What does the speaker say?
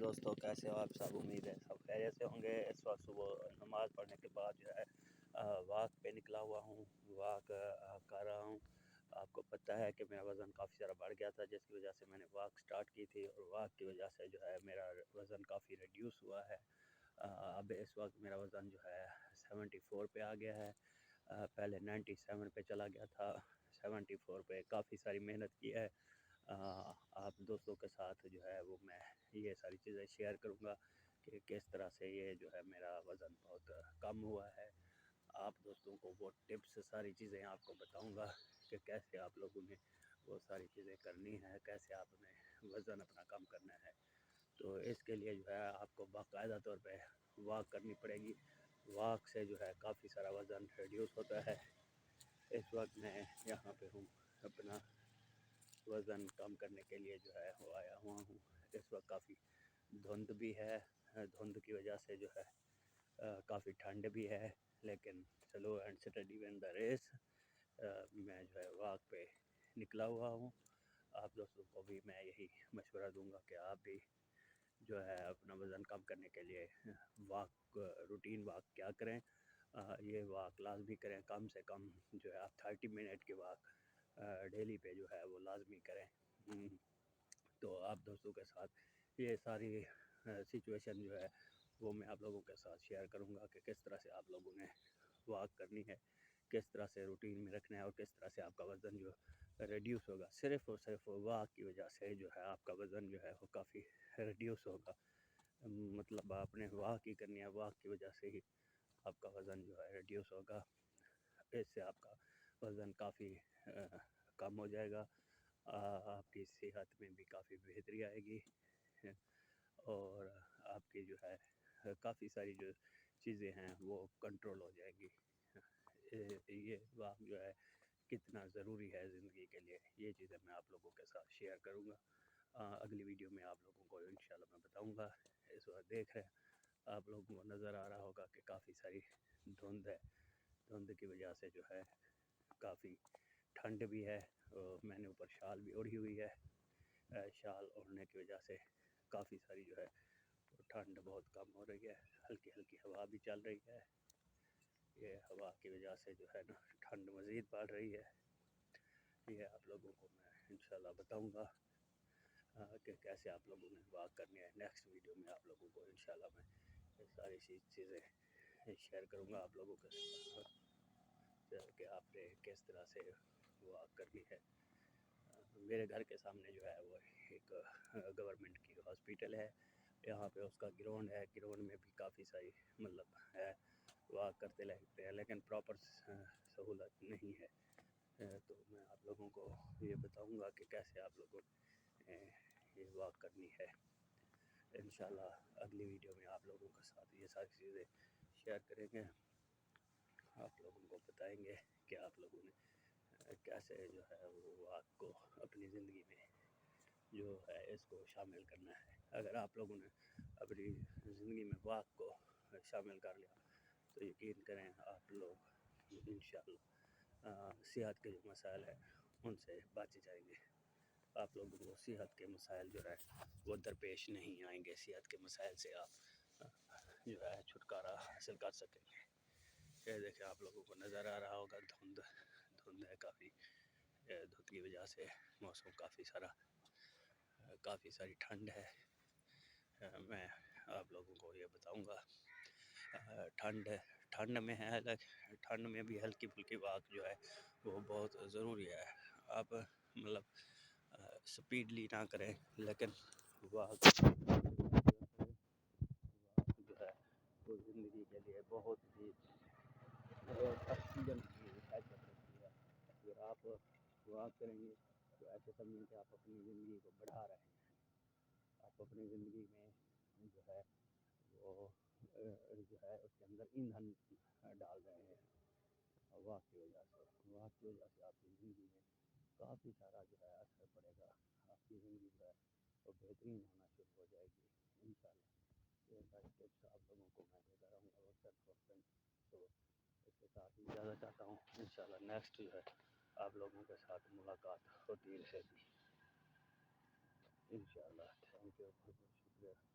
दोस्तों, कैसे हो आप सब। उम्मीद है सब खैरियत से होंगे। इस वक्त सुबह नमाज़ पढ़ने के बाद जो है वॉक पे निकला हुआ हूँ, वॉक कर रहा हूँ। आपको पता है कि मेरा वज़न काफ़ी ज़्यादा बढ़ गया था, जिसकी वजह से मैंने वॉक स्टार्ट की थी और वॉक की वजह से जो है मेरा वज़न काफ़ी रिड्यूस हुआ है। अब इस वक्त मेरा वज़न जो है 74 पे आ गया है। पहले 97 पे चला गया था, 74 पे काफ़ी सारी मेहनत की है। आप दोस्तों के साथ जो है वो मैं ये सारी चीज़ें शेयर करूँगा कि किस तरह से ये जो है मेरा वज़न बहुत कम हुआ है। आप दोस्तों को वो टिप्स सारी चीज़ें आपको बताऊँगा कि कैसे आप लोगों ने वो सारी चीज़ें करनी है, कैसे आपने वज़न अपना कम करना है। तो इसके लिए जो है आपको बाकायदा तौर पे वॉक करनी पड़ेगी। वॉक से जो है काफ़ी सारा वज़न रिड्यूस होता है। इस वक्त मैं यहाँ पे हूँ, अपना वज़न कम करने के लिए जो है वो आया हुआ हूँ। इस वक्त काफ़ी धुंध भी है, धुंध की वजह से जो है काफ़ी ठंड भी है, लेकिन चलो and steady win the race मैं जो है वॉक पे निकला हुआ हूँ। आप दोस्तों को भी मैं यही मशवरा दूंगा कि आप भी जो है अपना वज़न कम करने के लिए वॉक रूटीन वॉक क्या करें। ये वॉक लाजमी करें, कम से कम जो है आप 30 मिनट की वॉक डेली पे जो है वो लाजमी करें। तो आप दोस्तों के साथ ये सारी सिचुएशन जो है वो मैं आप लोगों के साथ शेयर करूँगा कि किस तरह से आप लोगों ने वॉक करनी है, किस तरह से रूटीन में रखना है और किस तरह से आपका वज़न जो रिड्यूस होगा। सिर्फ़ और सिर्फ वॉक की वजह से जो है आपका वज़न जो है वो काफ़ी रिड्यूस होगा। मतलब आपने वॉक ही करनी है, वॉक की वजह से ही आपका वज़न जो है रिड्यूस होगा। इससे आपका वज़न काफ़ी कम हो जाएगा। आपकी सेहत में भी काफ़ी बेहतरी आएगी और आपकी जो है काफ़ी सारी जो चीज़ें हैं वो कंट्रोल हो जाएगी। ये वॉक जो है कितना ज़रूरी है ज़िंदगी के लिए, ये चीज़ें मैं आप लोगों के साथ शेयर करूँगा। अगली वीडियो में आप लोगों को इंशाल्लाह मैं बताऊँगा। इस वक्त देख रहे हैं आप लोगों को नज़र आ रहा होगा कि काफ़ी सारी धुंध है। धुंध की वजह से जो है काफ़ी ठंड भी है और मैंने ऊपर शाल भी ओढ़ी हुई है। शाल ओढ़ने की वजह से काफ़ी सारी जो है वो ठंड बहुत कम हो रही है। हल्की हल्की हवा भी चल रही है। ये हवा की वजह से जो है ना ठंड मज़ीद बढ़ रही है। ये आप लोगों को मैं इंशाल्लाह बताऊंगा कि कैसे आप लोगों ने वॉक करनी है। नेक्स्ट वीडियो में आप लोगों को इंशाल्लाह मैं ये सारी चीज़ें शेयर करूंगा आप लोगों के साथ कि आपने किस तरह से वॉक करनी है। मेरे घर के सामने जो है वो एक गवर्नमेंट की हॉस्पिटल है। यहाँ पे उसका ग्राउंड है, ग्राउंड में भी काफ़ी सारी मतलब है वॉक करते रहते हैं, लेकिन प्रॉपर सहूलत नहीं है। तो मैं आप लोगों को ये बताऊंगा कि कैसे आप लोगों ने ये वॉक करनी है। इंशाल्लाह अगली वीडियो में आप लोगों के साथ ये सारी चीज़ें शेयर करेंगे। आप लोगों को बताएंगे कि आप लोगों ने कैसे जो है वो वॉक को अपनी ज़िंदगी में जो है इसको शामिल करना है। अगर आप लोगों ने अपनी ज़िंदगी में वॉक को शामिल कर लिया तो यकीन करें आप लोग इंशाल्लाह सेहत के जो मसाइल हैं उनसे बच जाएंगे। आप लोगों को सेहत के मसाइल जो है वो दरपेश नहीं आएंगे। सेहत के मसाइल से आप जो है छुटकारा हासिल कर सकेंगे। ये देखें आप लोगों को नज़र आ रहा होगा धुंध धुंध है काफ़ी। धुंध की वजह से मौसम काफ़ी सारी ठंड है। मैं आप लोगों को ये बताऊंगा ठंड में है, ठंड में भी हल्की फुल्की वॉक जो है वो बहुत ज़रूरी है। आप मतलब स्पीडली ना करें, लेकिन वॉक जो है वो ज़िंदगी के लिए बहुत ही ऑक्सीजन की हैसियत रखती है। अगर आप वॉक करेंगे तो ऐसे समझें कि आप अपनी ज़िंदगी को बढ़ा रहे हैं। आप अपनी ज़िंदगी में जो है वो जो है उसके अंदर ईंधन डाल रहे हैं। वॉक की वजह से आपकी ज़िंदगी में काफ़ी सारा जो है असर पड़ेगा। आपकी ज़िंदगी जो है वो बेहतरीन होना शुरू हो जाएगी इंशाल्लाह। ये सारी टिप्स आप लोगों को मैं देता रहूँगा वक्तन। तो इसके साथ ही इजाज़त चाहता हूँ। इंशाल्लाह नेक्स्ट जो है आप लोगों के साथ मुलाकात होती रहेगी इंशाल्लाह। थैंक यू, बहुत बहुत शुक्रिया।